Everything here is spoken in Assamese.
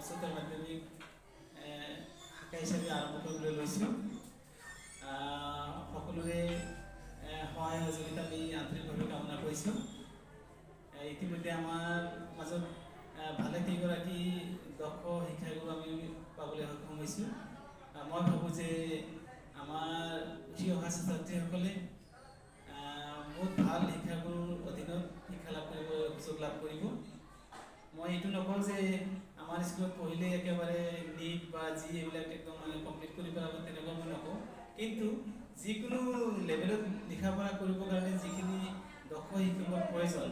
উচ্চতৰ মাধ্যমিক শাখা হিচাপে আৰম্ভ কৰিবলৈ লৈছোঁ। সকলোৰে সহায় সহযোগিতা আমি আন্তৰিকভাৱে কামনা কৰিছোঁ। ইতিমধ্যে আমাৰ মাজত ভালে কেইগৰাকী দক্ষ শিক্ষাগুৰু আমি পাবলৈ সক্ষম হৈছোঁ। মই ভাবোঁ যে আমাৰ উঠি অহা ছাত্ৰীসকলে বহুত ভাল শিক্ষাগুৰুৰ অধীনত শিক্ষা লাভ কৰিব সুযোগ লাভ কৰিব। মই এইটো নকওঁ যে আমাৰ স্কুলত পঢ়িলে একেবাৰে নীট বা যি এইবিলাক একদম মানে কমপ্লিট কৰি পেলাব, তেনেকুৱা মই নকওঁ। কিন্তু যিকোনো লেভেলত লিখা পঢ়া কৰিবৰ কাৰণে যিখিনি দক্ষ শিক্ষকৰ প্ৰয়োজন